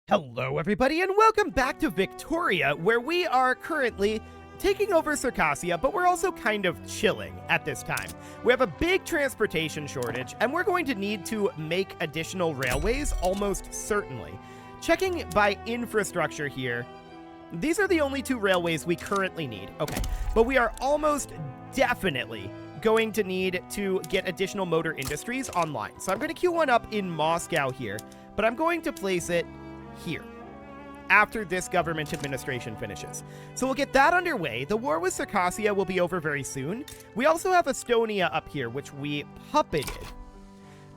Hello everybody and welcome back to Victoria, where we are currently taking over Circassia, but we're also kind of chilling at this time. We have a big transportation shortage, and we're going to need to make additional railways almost certainly. Checking by infrastructure here, these are the only two railways we currently need. Okay, but we are almost definitely going to need to get additional motor industries online. So I'm going to queue one up in Moscow here, but I'm going to place it here after this government administration finishes. So we'll get that underway. The war with Circassia will be over very soon. We also have Estonia up here, which we puppeted.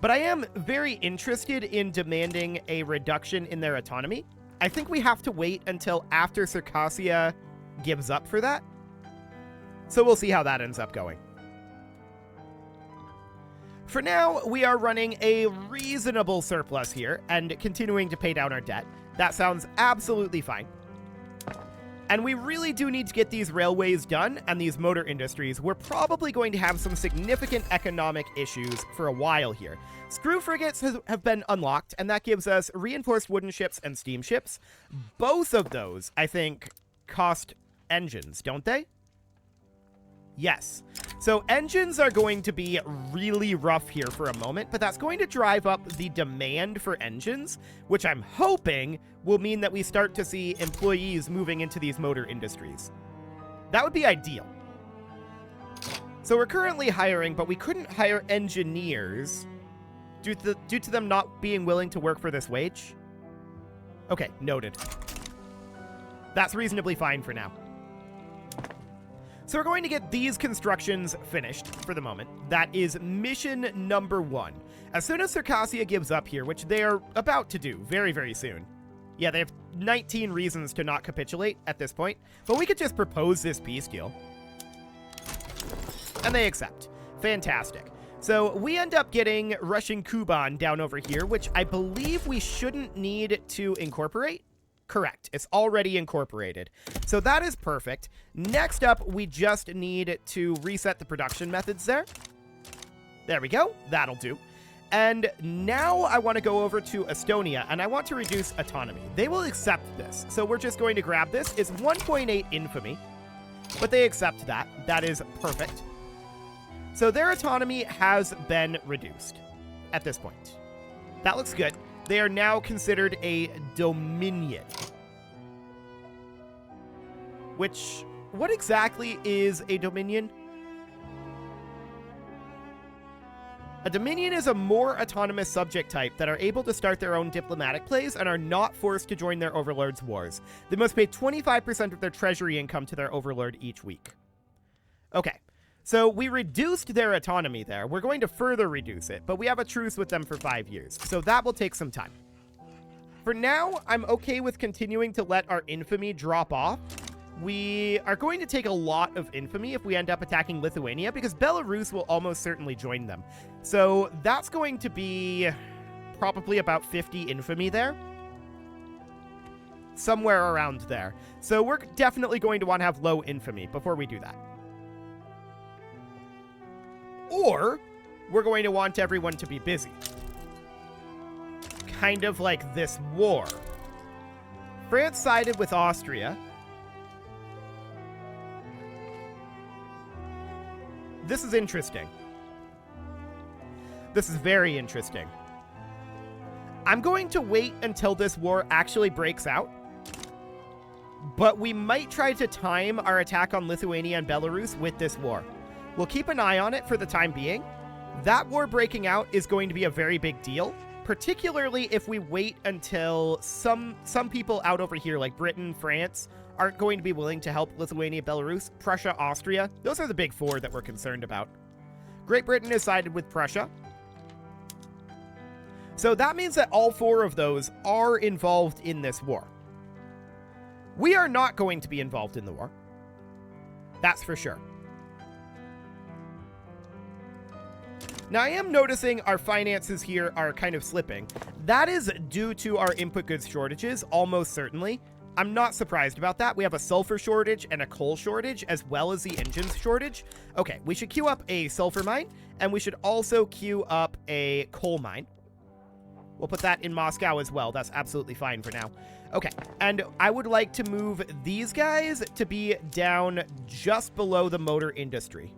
But I am very interested in demanding a reduction in their autonomy. I think we have to wait until after Circassia gives up for that. So we'll see how that ends up going. For now, we are running a reasonable surplus here and continuing to pay down our debt. That sounds absolutely fine. And we really do need to get these railways done and these motor industries. We're probably going to have some significant economic issues for a while here. Screw frigates have been unlocked, and that gives us reinforced wooden ships and steamships. Both of those, I think, cost engines, don't they? Yes. So engines are going to be really rough here for a moment, but that's going to drive up the demand for engines, which I'm hoping will mean that we start to see employees moving into these motor industries. That would be ideal. So we're currently hiring, but we couldn't hire engineers due to them not being willing to work for this wage. Okay, noted. That's reasonably fine for now. So we're going to get these constructions finished for the moment. That is mission number 1. As soon as Circassia gives up here, which they are about to do very, very soon. Yeah, they have 19 reasons to not capitulate at this point, but we could just propose this peace deal. And they accept. Fantastic. So we end up getting Russian Kuban down over here, which I believe we shouldn't need to incorporate. Correct. It's already incorporated. So that is perfect. Next up, we just need to reset the production methods there. There we go. That'll do. And now I want to go over to Estonia, and I want to reduce autonomy. They will accept this. So we're just going to grab this. It's 1.8 infamy, but they accept that. That is perfect. So their autonomy has been reduced at this point. That looks good. They are now considered a dominion. Which, what exactly is a dominion? A dominion is a more autonomous subject type that are able to start their own diplomatic plays and are not forced to join their overlord's wars. They must pay 25% of their treasury income to their overlord each week. Okay. So we reduced their autonomy there. We're going to further reduce it, but we have a truce with them for 5 years. So that will take some time. For now, I'm okay with continuing to let our infamy drop off. We are going to take a lot of infamy if we end up attacking Lithuania, because Belarus will almost certainly join them. So that's going to be probably about 50 infamy there. Somewhere around there. So we're definitely going to want to have low infamy before we do that. Or, we're going to want everyone to be busy. Kind of like this war. France sided with Austria. This is interesting. This is very interesting. I'm going to wait until this war actually breaks out. But we might try to time our attack on Lithuania and Belarus with this war. We'll keep an eye on it for the time being. That war breaking out is going to be a very big deal, particularly if we wait until some people out over here, like Britain, France, aren't going to be willing to help Lithuania, Belarus, Prussia, Austria. Those are the big 4 that we're concerned about. Great Britain has sided with Prussia. So that means that all 4 of those are involved in this war. We are not going to be involved in the war. That's for sure. Now, I am noticing our finances here are kind of slipping. That is due to our input goods shortages, almost certainly. I'm not surprised about that. We have a sulfur shortage and a coal shortage, as well as the engines shortage. Okay, we should queue up a sulfur mine, and we should also queue up a coal mine. We'll put that in Moscow as well. That's absolutely fine for now. Okay, and I would like to move these guys to be down just below the motor industry.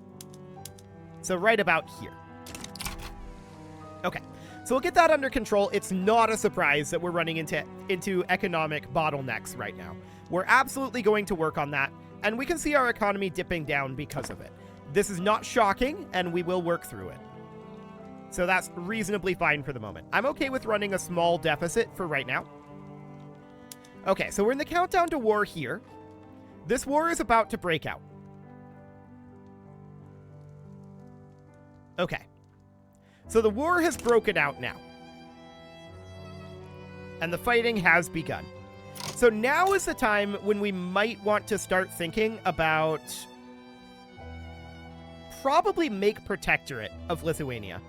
So right about here. Okay, so we'll get that under control. It's not a surprise that we're running into economic bottlenecks right now. We're absolutely going to work on that, and we can see our economy dipping down because of it. This is not shocking, and we will work through it. So that's reasonably fine for the moment. I'm okay with running a small deficit for right now. Okay, so we're in the countdown to war here. This war is about to break out. Okay. So the war has broken out now. And the fighting has begun. So now is the time when we might want to start thinking about probably make protectorate of Lithuania.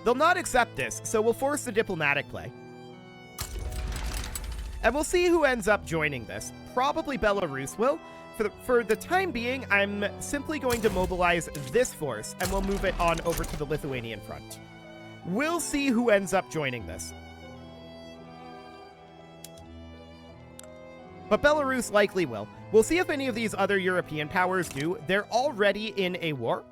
They'll not accept this, so we'll force the diplomatic play. And we'll see who ends up joining this. Probably Belarus will. For the time being, I'm simply going to mobilize this force, and we'll move it on over to the Lithuanian front. We'll see who ends up joining this. But Belarus likely will. We'll see if any of these other European powers do. They're already in a war.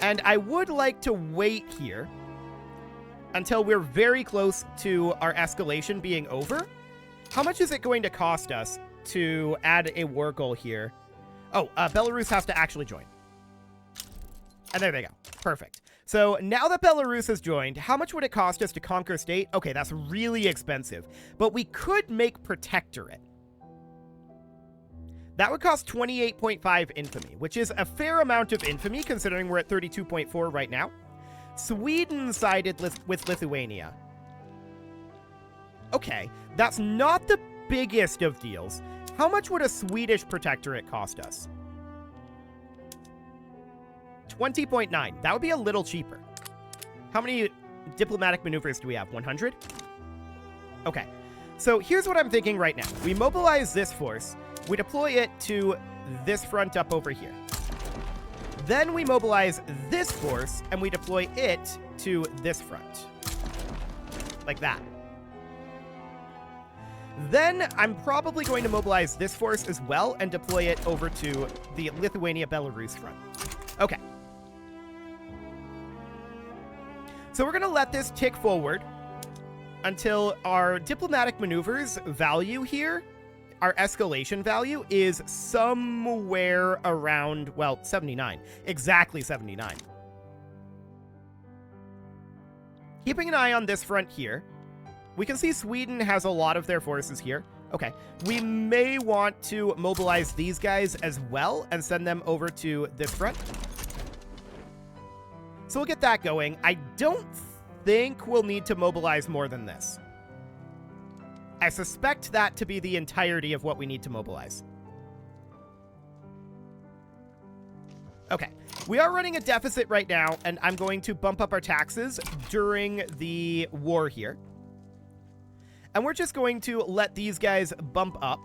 And I would like to wait here until we're very close to our escalation being over. How much is it going to cost us to add a war goal here? Oh, Belarus has to actually join. And there they go. Perfect. So now that Belarus has joined, how much would it cost us to conquer state? Okay, that's really expensive. But we could make protectorate. That would cost 28.5 infamy, which is a fair amount of infamy considering we're at 32.4 right now. Sweden sided with Lithuania. Okay, that's not the biggest of deals. How much would a Swedish protectorate cost us? 20.9. That would be a little cheaper. How many diplomatic maneuvers do we have? 100? Okay. So here's what I'm thinking right now. We mobilize this force. We deploy it to this front up over here. Then we mobilize this force, and we deploy it to this front. Like that. Then I'm probably going to mobilize this force as well and deploy it over to the Lithuania-Belarus front. Okay. So we're going to let this tick forward until our diplomatic maneuvers value here, our escalation value, is somewhere around, well, 79. Exactly 79. Keeping an eye on this front here. We can see Sweden has a lot of their forces here. Okay. We may want to mobilize these guys as well and send them over to this front. So we'll get that going. I don't think we'll need to mobilize more than this. I suspect that to be the entirety of what we need to mobilize. Okay, we are running a deficit right now, and I'm going to bump up our taxes during the war here. And we're just going to let these guys bump up.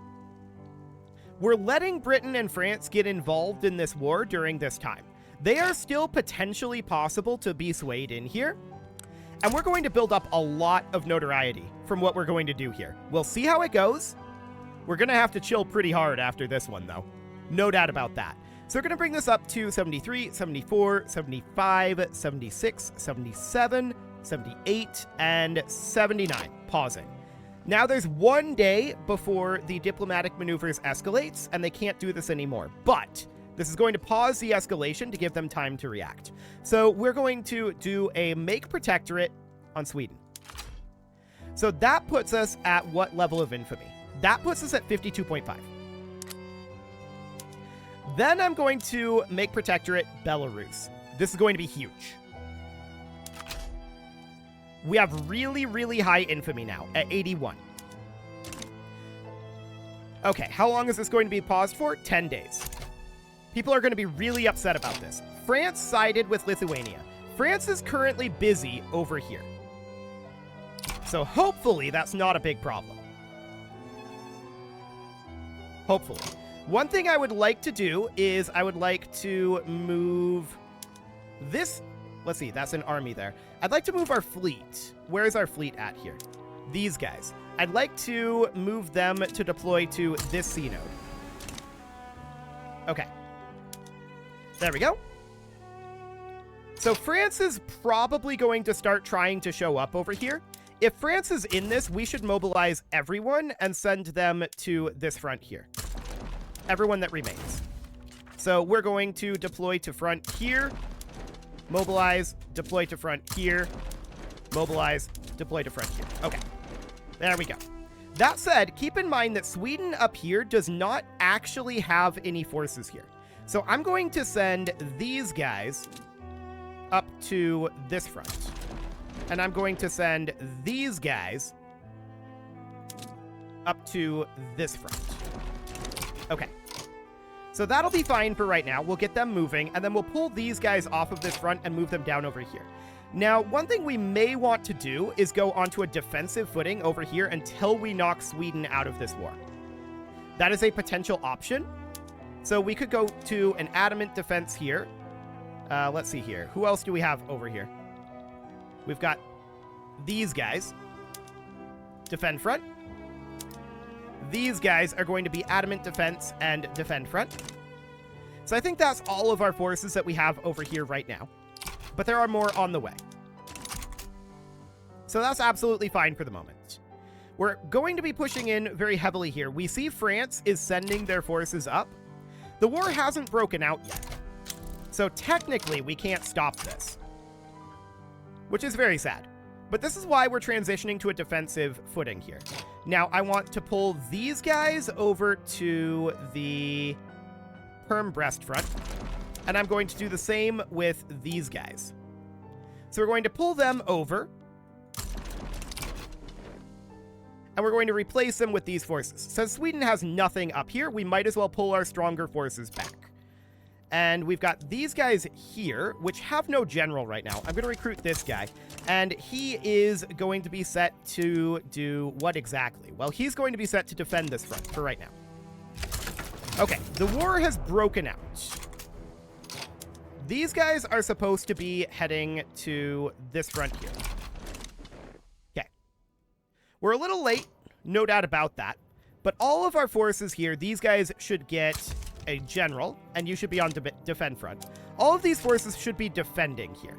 We're letting Britain and France get involved in this war during this time. They are still potentially possible to be swayed in here. And we're going to build up a lot of notoriety from what we're going to do here. We'll see how it goes. We're going to have to chill pretty hard after this one, though. No doubt about that. So we're going to bring this up to 73, 74, 75, 76, 77, 78, and 79. Pausing. Now there's 1 day before the diplomatic maneuvers escalates, and they can't do this anymore. But this is going to pause the escalation to give them time to react. So we're going to do a make protectorate on Sweden. So that puts us at what level of infamy? That puts us at 52.5. Then I'm going to make protectorate Belarus. This is going to be huge. We have really, really high infamy now at 81. Okay, how long is this going to be paused for? 10 days. People are going to be really upset about this. France sided with Lithuania. France is currently busy over here. So hopefully that's not a big problem. Hopefully. One thing I would like to do is I would like to move this let's see, that's an army there. I'd like to move our fleet. Where is our fleet at here? These guys. I'd like to move them to deploy to this sea node. Okay. There we go. So France is probably going to start trying to show up over here. If France is in this, we should mobilize everyone and send them to this front here. Everyone that remains. So we're going to deploy to front here, mobilize, deploy to front here, mobilize, deploy to front here. Okay, there we go. That said, keep in mind that Sweden up here does not actually have any forces here. So I'm going to send these guys up to this front. And I'm going to send these guys up to this front. Okay. So that'll be fine for right now. We'll get them moving, and then we'll pull these guys off of this front and move them down over here. Now, one thing we may want to do is go onto a defensive footing over here until we knock Sweden out of this war. That is a potential option. So we could go to an adamant defense here. Let's see here. Who else do we have over here? We've got these guys. Defend front. These guys are going to be adamant defense and defend front. So I think that's all of our forces that we have over here right now. But there are more on the way. So that's absolutely fine for the moment. We're going to be pushing in very heavily here. We see France is sending their forces up. The war hasn't broken out yet. So technically, we can't stop this. Which is very sad. But this is why we're transitioning to a defensive footing here. Now, I want to pull these guys over to the Perm Brest front. And I'm going to do the same with these guys. So we're going to pull them over. And we're going to replace them with these forces. Since Sweden has nothing up here, we might as well pull our stronger forces back. And we've got these guys here, which have no general right now. I'm going to recruit this guy. And he is going to be set to do what exactly? Well, he's going to be set to defend this front for right now. Okay, the war has broken out. These guys are supposed to be heading to this front here. Okay. We're a little late, no doubt about that. But all of our forces here, these guys should get a general, and you should be on defend front. All of these forces should be defending here.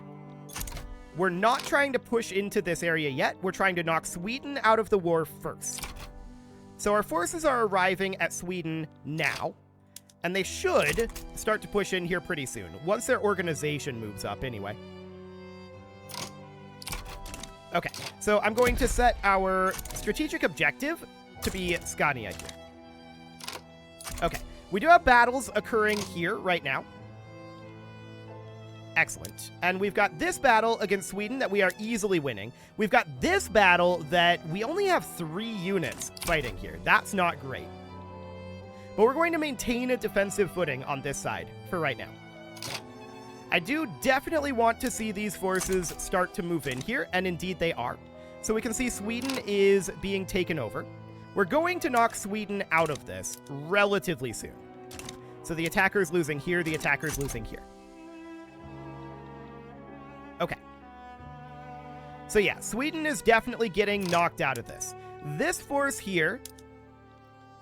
We're not trying to push into this area yet. We're trying to knock Sweden out of the war first. So our forces are arriving at Sweden now, and they should start to push in here pretty soon, once their organization moves up anyway. Okay, so I'm going to set our strategic objective to be Scania here. Okay. We do have battles occurring here right now. Excellent. And we've got this battle against Sweden that we are easily winning. We've got this battle that we only have 3 units fighting here. That's not great. But we're going to maintain a defensive footing on this side for right now. I do definitely want to see these forces start to move in here, and indeed they are. So we can see Sweden is being taken over. We're going to knock Sweden out of this relatively soon. So the attacker's losing here, the attacker's losing here. Okay. So yeah, Sweden is definitely getting knocked out of this. This force here,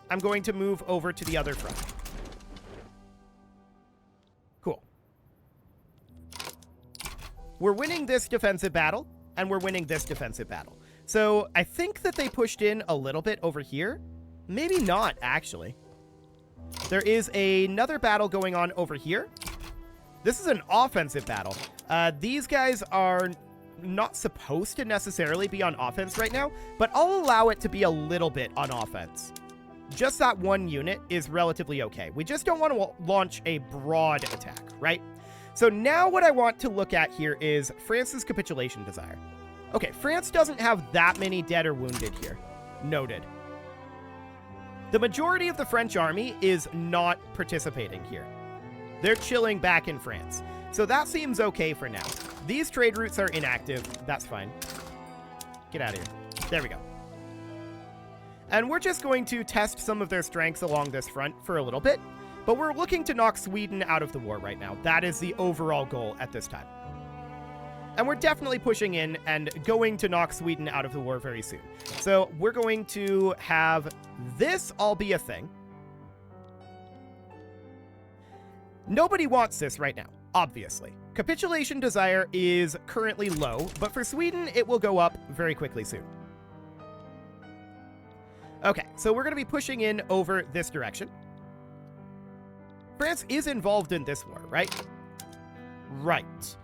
I'm going to move over to the other front. Cool. We're winning this defensive battle, and we're winning this defensive battle. So I think that they pushed in a little bit over here. Maybe not, actually. There is another battle going on over here. This is an offensive battle. These guys are not supposed to necessarily be on offense right now, but I'll allow it to be a little bit on offense. Just that one unit is relatively okay. We just don't want to launch a broad attack, right? So now what I want to look at here is France's capitulation desire. Okay, France doesn't have that many dead or wounded here. Noted. The majority of the French army is not participating here. They're chilling back in France. So that seems okay for now. These trade routes are inactive. That's fine. Get out of here. There we go. And we're just going to test some of their strengths along this front for a little bit. But we're looking to knock Sweden out of the war right now. That is the overall goal at this time. And we're definitely pushing in and going to knock Sweden out of the war very soon. So we're going to have this all be a thing. Nobody wants this right now, obviously. Capitulation desire is currently low, but for Sweden, it will go up very quickly soon. Okay, so we're going to be pushing in over this direction. France is involved in this war, right? Right.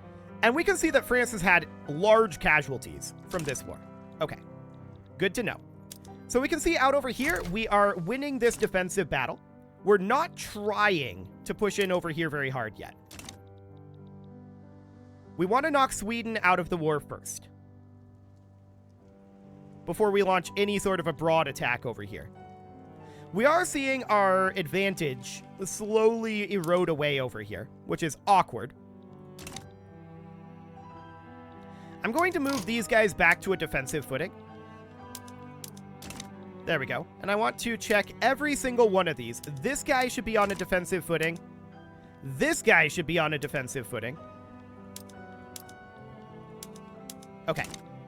And we can see that France has had large casualties from this war. Okay, good to know. So we can see out over here, we are winning this defensive battle. We're not trying to push in over here very hard yet. We want to knock Sweden out of the war first, before we launch any sort of a broad attack over here. We are seeing our advantage slowly erode away over here, which is awkward. I'm going to move these guys back to a defensive footing. There we go. And I want to check every single one of these. This guy should be on a defensive footing. This guy should be on a defensive footing. Okay,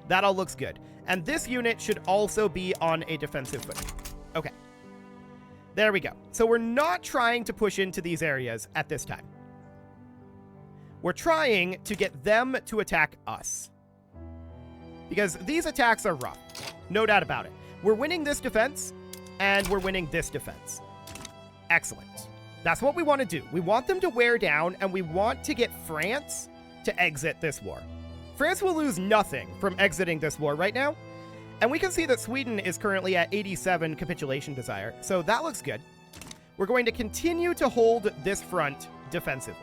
that all looks good. And this unit should also be on a defensive footing. Okay, there we go. So we're not trying to push into these areas at this time. We're trying to get them to attack us, because these attacks are rough. No doubt about it. We're winning this defense, and we're winning this defense. Excellent. That's what we want to do. We want them to wear down, and we want to get France to exit this war. France will lose nothing from exiting this war right now, and we can see that Sweden is currently at 87 capitulation desire, so that looks good. We're going to continue to hold this front defensively.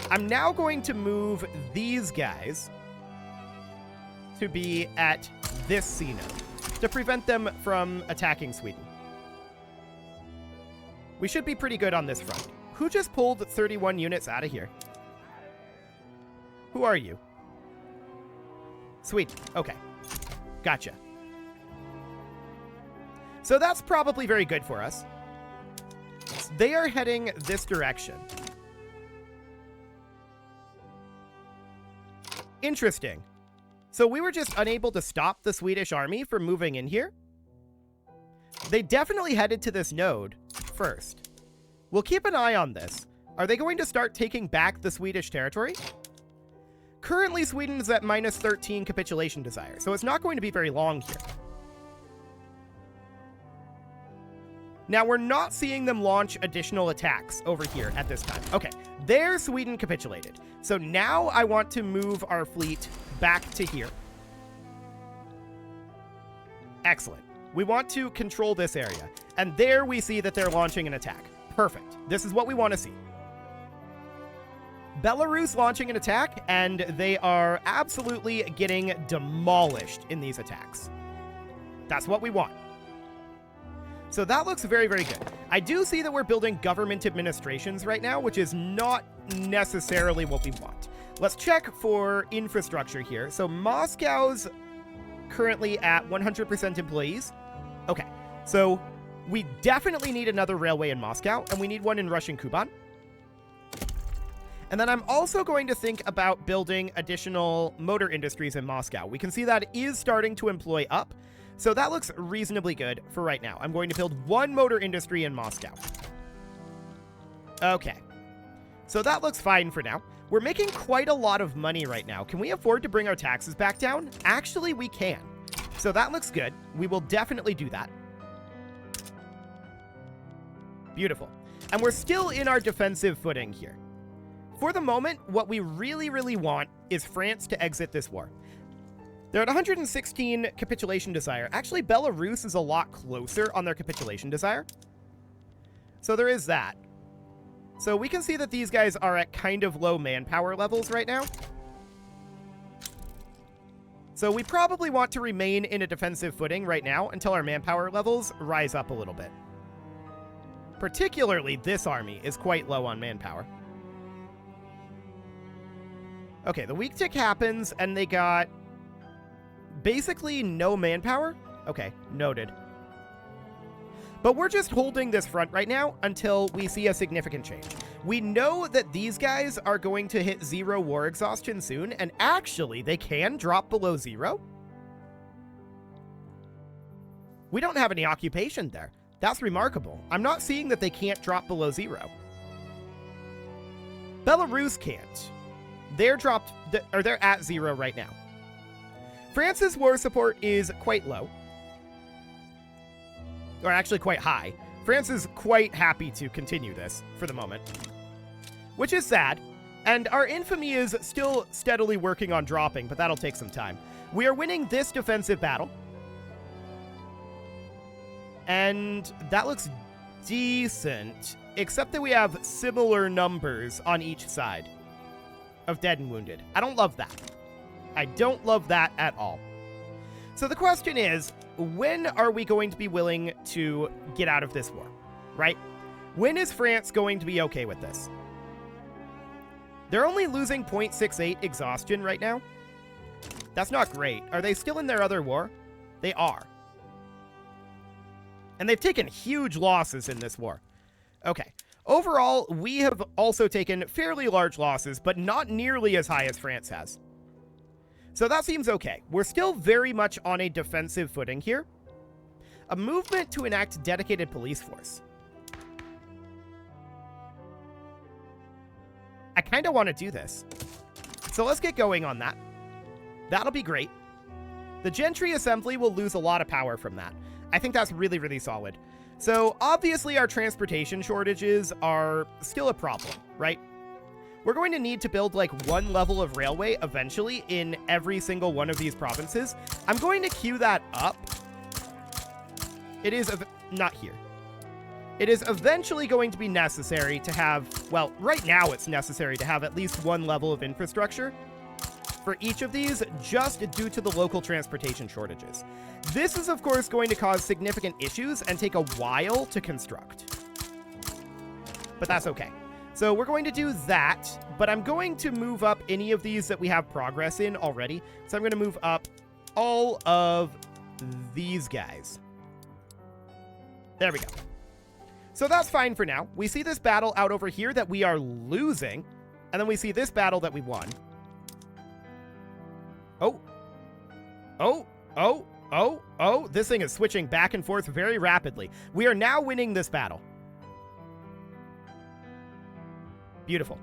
I'm now going to move these guys to be at this C node to prevent them from attacking Sweden. We should be pretty good on this front. Who just pulled 31 units out of here? Who are you? Sweden. Okay. Gotcha. So that's probably very good for us. They are heading this direction. Interesting. So we were just unable to stop the Swedish army from moving in here. They definitely headed to this node first. We'll keep an eye on this. Are they going to start taking back the Swedish territory? Currently, Sweden is at minus 13 capitulation desire, so it's not going to be very long here. Now, we're not seeing them launch additional attacks over here at this time. Okay, there Sweden capitulated. So now I want to move our fleet back to here. Excellent. We want to control this area. And there we see that they're launching an attack. Perfect. This is what we want to see. Belarus launching an attack, and they are absolutely getting demolished in these attacks. That's what we want. So that looks very, very good. I do see that we're building government administrations right now, which is not necessarily what we want. Let's check for infrastructure here. So Moscow's currently at 100% employees. Okay, so we definitely need another railway in Moscow, and we need one in Russian Kuban. And then I'm also going to think about building additional motor industries in Moscow. We can see that is starting to employ up. So that looks reasonably good for right now. I'm going to build one motor industry in Moscow. Okay. So that looks fine for now. We're making quite a lot of money right now. Can we afford to bring our taxes back down? Actually, we can. So that looks good. We will definitely do that. Beautiful. And we're still in our defensive footing here. For the moment, what we really, really want is France to exit this war. They're at 116 capitulation desire. Actually, Belarus is a lot closer on their capitulation desire. So there is that. So we can see that these guys are at kind of low manpower levels right now. So we probably want to remain in a defensive footing right now until our manpower levels rise up a little bit. Particularly, this army is quite low on manpower. Okay, the weak tick happens, and they got basically no manpower. Okay, noted. But we're just holding this front right now until we see a significant change. We know that these guys are going to hit 0 war exhaustion soon, and actually, they can drop below 0. We don't have any occupation there. That's remarkable. I'm not seeing that they can't drop below 0. Belarus can't. They're at 0 right now. France's war support is quite low. Or actually quite high. France is quite happy to continue this for the moment, which is sad. And our infamy is still steadily working on dropping, but that'll take some time. We are winning this defensive battle. And that looks decent, except that we have similar numbers on each side of dead and wounded. I don't love that. I don't love that at all. So the question is, when are we going to be willing to get out of this war, right? When is France going to be okay with this? They're only losing 0.68 exhaustion right now. That's not great. Are they still in their other war? They are. And they've taken huge losses in this war. Okay. Overall, we have also taken fairly large losses, but not nearly as high as France has. So that seems okay. We're still very much on a defensive footing here. A movement to enact dedicated police force. I kind of want to do this. So let's get going on that. That'll be great. The Gentry Assembly will lose a lot of power from that. I think that's really, really solid. So obviously our transportation shortages are still a problem, right? We're going to need to build like one level of railway eventually in every single one of these provinces. I'm going to queue that up. It is not here. It is eventually going to be necessary to have, well, right now it's necessary to have at least one level of infrastructure for each of these, just due to the local transportation shortages. This is, of course, going to cause significant issues and take a while to construct. But that's okay. So we're going to do that, but I'm going to move up any of these that we have progress in already. So I'm going to move up all of these guys. There we go. So that's fine for now. We see this battle out over here that we are losing, and then we see this battle that we won. Oh, this thing is switching back and forth very rapidly. We are now winning this battle. Beautiful.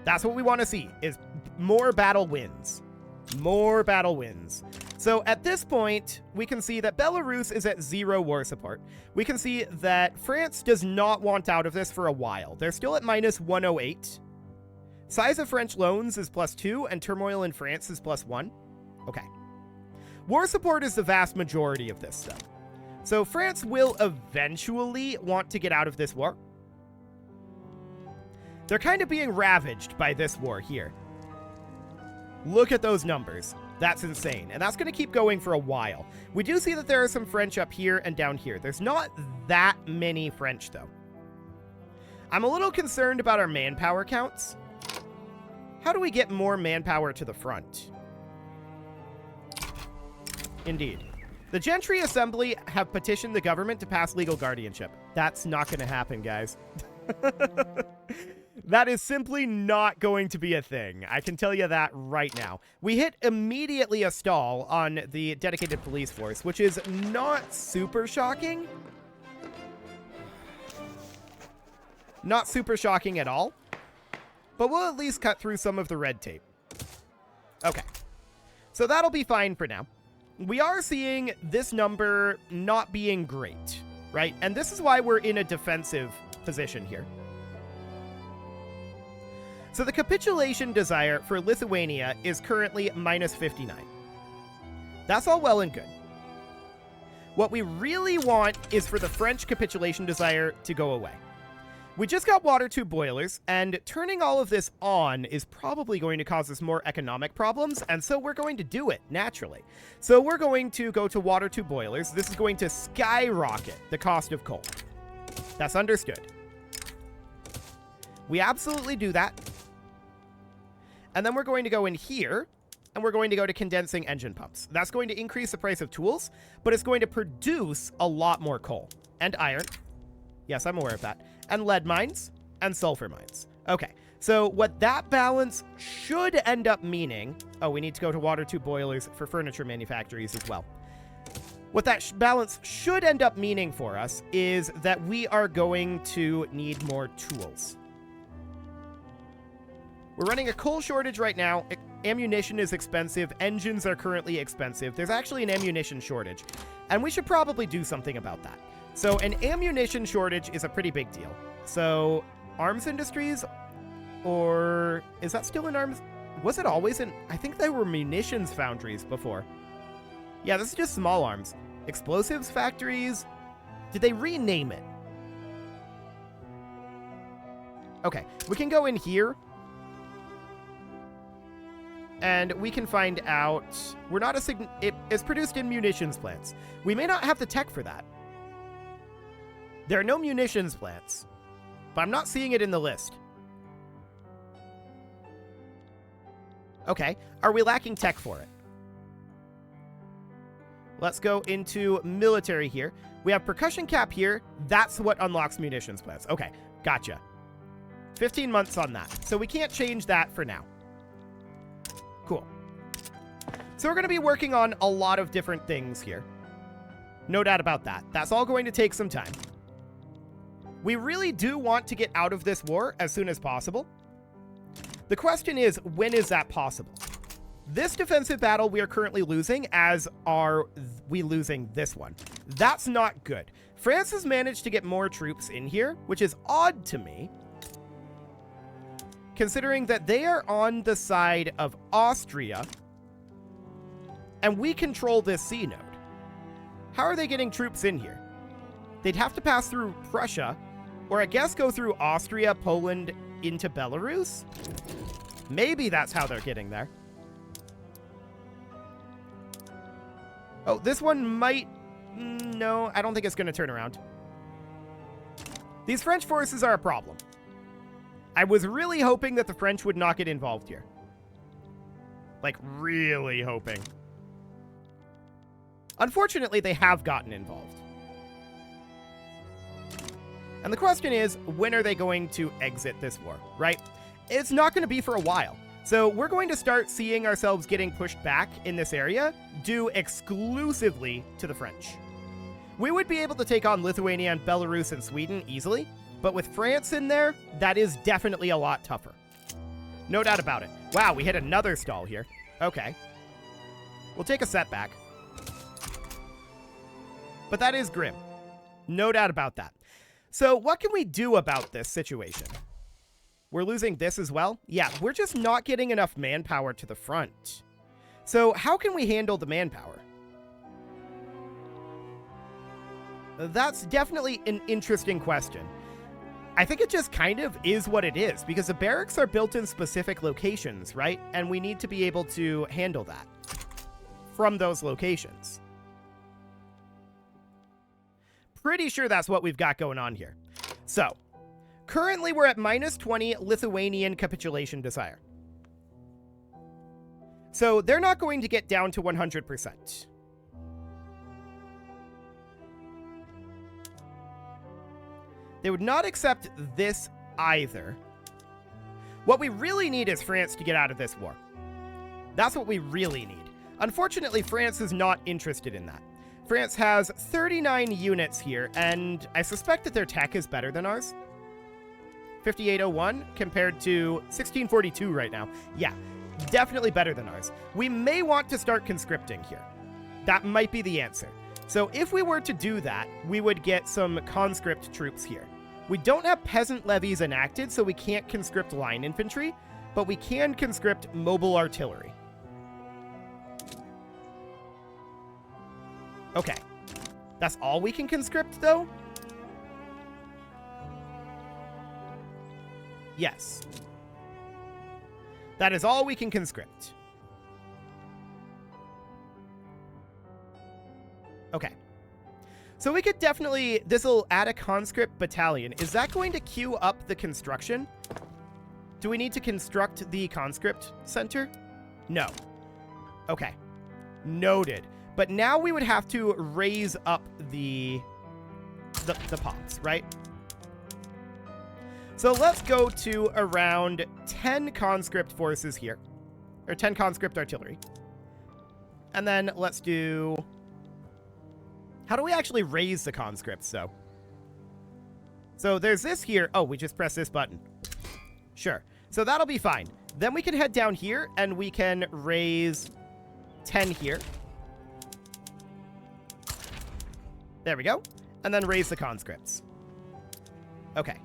That's what we want to see, is more battle wins. More battle wins. So at this point, we can see that Belarus is at 0 war support. We can see that France does not want out of this for a while. They're still at minus 108. Size of French loans is +2, and turmoil in France is +1. Okay. War support is the vast majority of this stuff. So France will eventually want to get out of this war. They're kind of being ravaged by this war here. Look at those numbers. That's insane. And that's going to keep going for a while. We do see that there are some French up here and down here. There's not that many French, though. I'm a little concerned about our manpower counts. How do we get more manpower to the front? Indeed. The Gentry Assembly have petitioned the government to pass legal guardianship. That's not going to happen, guys. That is simply not going to be a thing. I can tell you that right now. We hit immediately a stall on the dedicated police force, which is not super shocking. Not super shocking at all. But we'll at least cut through some of the red tape. Okay. So that'll be fine for now. We are seeing this number not being great, right? And this is why we're in a defensive position here. So the capitulation desire for Lithuania is currently minus 59. That's all well and good. What we really want is for the French capitulation desire to go away. We just got water tube boilers, and turning all of this on is probably going to cause us more economic problems, and so we're going to do it, naturally. So we're going to go to water tube boilers. This is going to skyrocket the cost of coal. That's understood. We absolutely do that. And then we're going to go in here, and we're going to go to condensing engine pumps. That's going to increase the price of tools, but it's going to produce a lot more coal. And iron. Yes, I'm aware of that. And lead mines. and sulfur mines. Okay, so what that balance should end up meaning... Oh, we need to go to water tube boilers for furniture manufactories as well. What that balance should end up meaning for us is that we are going to need more tools. We're running a coal shortage right now. Ammunition is expensive. Engines are currently expensive. There's actually an ammunition shortage, and we should probably do something about that. So an ammunition shortage is a pretty big deal. So arms industries, or is that still in arms? Was it always in? I think they were munitions foundries before. Yeah, this is just small arms. Explosives factories. Did they rename it? Okay, we can go in here. And we can find out... We're not a... It is produced in munitions plants. We may not have the tech for that. There are no munitions plants. But I'm not seeing it in the list. Okay. Are we lacking tech for it? Let's go into military here. We have percussion cap here. That's what unlocks munitions plants. Okay. Gotcha. 15 months on that. So we can't change that for now. Cool. So we're going to be working on a lot of different things here. No doubt about that. That's all going to take some time. We really do want to get out of this war as soon as possible. The question is, when is that possible? This defensive battle we are currently losing, as are we losing this one. That's not good. France has managed to get more troops in here, which is odd to me, considering that they are on the side of Austria, and we control this sea node. How are they getting troops in here? They'd have to pass through Prussia, or I guess go through Austria, Poland, into Belarus? Maybe that's how they're getting there. Oh, this one might... No, I don't think it's going to turn around. These French forces are a problem. I was really hoping that the French would not get involved here. Like, really hoping. Unfortunately, they have gotten involved. And the question is, when are they going to exit this war, right? It's not going to be for a while. So we're going to start seeing ourselves getting pushed back in this area due exclusively to the French. We would be able to take on Lithuania and Belarus and Sweden easily, but with France in there, that is definitely a lot tougher. No doubt about it. Wow, we hit another stall here. Okay. We'll take a setback. But that is grim. No doubt about that. So what can we do about this situation? We're losing this as well? Yeah, we're just not getting enough manpower to the front. So how can we handle the manpower? That's definitely an interesting question. I think it just kind of is what it is, because the barracks are built in specific locations, right? And we need to be able to handle that from those locations. Pretty sure that's what we've got going on here. So, currently we're at -20 Lithuanian capitulation desire. So they're not going to get down to 100%. They would not accept this either. What we really need is France to get out of this war. That's what we really need. Unfortunately, France is not interested in that. France has 39 units here, and I suspect that their tech is better than ours. 5801 compared to 1642 right now. Yeah, definitely better than ours. We may want to start conscripting here. That might be the answer. So if we were to do that, we would get some conscript troops here. We don't have peasant levies enacted, so we can't conscript line infantry, but we can conscript mobile artillery. Okay. That's all we can conscript, though? Yes. That is all we can conscript. Okay. So we could definitely... This'll add a conscript battalion. Is that going to queue up the construction? Do we need to construct the conscript center? No. Okay. Noted. But now we would have to raise up the pots, right? So let's go to around 10 conscript forces here. Or 10 conscript artillery. And then let's do... How do we actually raise the conscripts, though? So there's this here. Oh, we just press this button. Sure. So that'll be fine. Then we can head down here, and we can raise 10 here. There we go. And then raise the conscripts. Okay.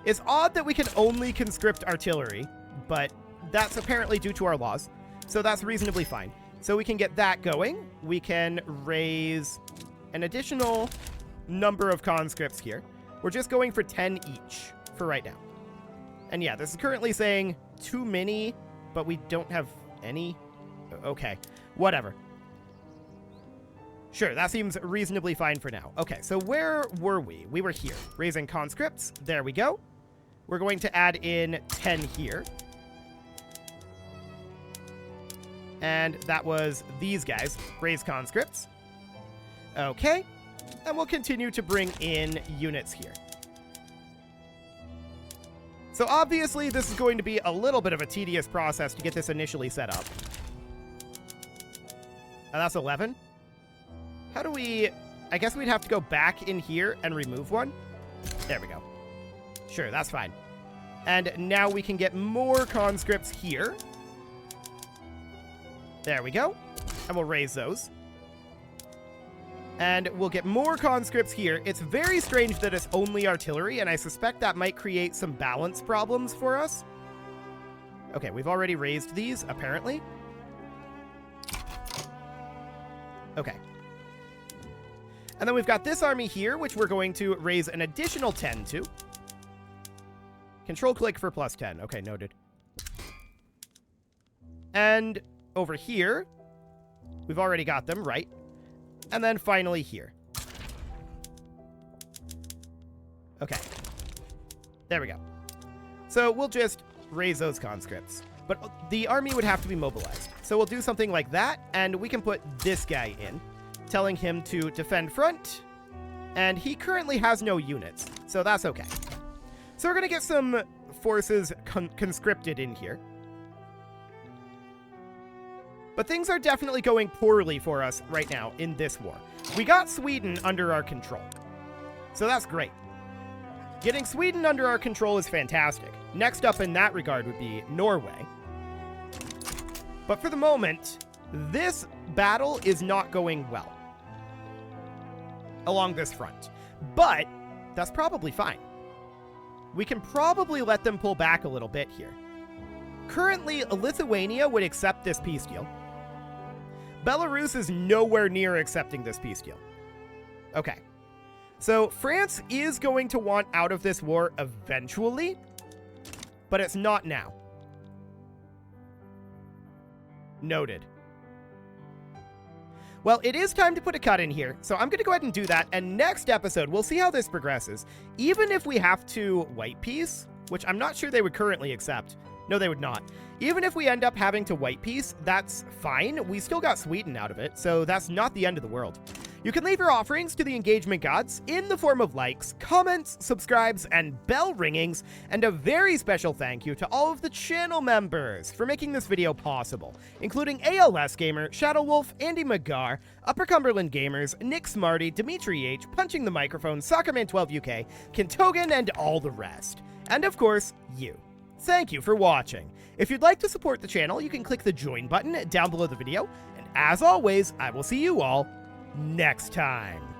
It's odd that we can only conscript artillery, but that's apparently due to our laws. So that's reasonably fine. So we can get that going. We can raise an additional number of conscripts here. We're just going for 10 each for right now. And yeah, this is currently saying too many, but we don't have any. Okay, whatever. Sure, that seems reasonably fine for now. Okay, so where were we? We were here, raising conscripts. There we go. We're going to add in 10 here. And that was these guys, raise conscripts. Okay, and we'll continue to bring in units here. So obviously, this is going to be a little bit of a tedious process to get this initially set up. And that's 11. How do we... I guess we'd have to go back in here and remove one. There we go. Sure, that's fine. And now we can get more conscripts here. There we go. And we'll raise those. And we'll get more conscripts here. It's very strange that it's only artillery, and I suspect that might create some balance problems for us. Okay, we've already raised these, apparently. Okay. And then we've got this army here, which we're going to raise an additional 10 to. Control-click for plus 10. Okay, noted. And over here, we've already got them, right? And then finally here. Okay. There we go. So we'll just raise those conscripts. But the army would have to be mobilized. So we'll do something like that, and we can put this guy in, telling him to defend front. And he currently has no units, so that's okay. So we're going to get some forces conscripted in here. But things are definitely going poorly for us right now in this war. We got Sweden under our control. So that's great. Getting Sweden under our control is fantastic. Next up in that regard would be Norway. But for the moment, this battle is not going well along this front. But that's probably fine. We can probably let them pull back a little bit here. Currently, Lithuania would accept this peace deal. Belarus is nowhere near accepting this peace deal. Okay. So France is going to want out of this war eventually, but it's not now. Noted. Well, it is time to put a cut in here, so I'm going to go ahead and do that, and next episode, we'll see how this progresses. Even if we have to white peace, which I'm not sure they would currently accept. No, they would not. Even if we end up having to white peace, that's fine. We still got Sweden out of it, so that's not the end of the world. You can leave your offerings to the engagement gods in the form of likes, comments, subscribes, and bell ringings, and a very special thank you to all of the channel members for making this video possible, including ALS Gamer, Shadow Wolf, Andy McGar, Upper Cumberland Gamers, Nick Smarty, Dimitri H, Punching the Microphone, Soccerman12UK, Kintogan, and all the rest. And of course, you. Thank you for watching. If you'd like to support the channel, you can click the join button down below the video, and as always, I will see you all next time.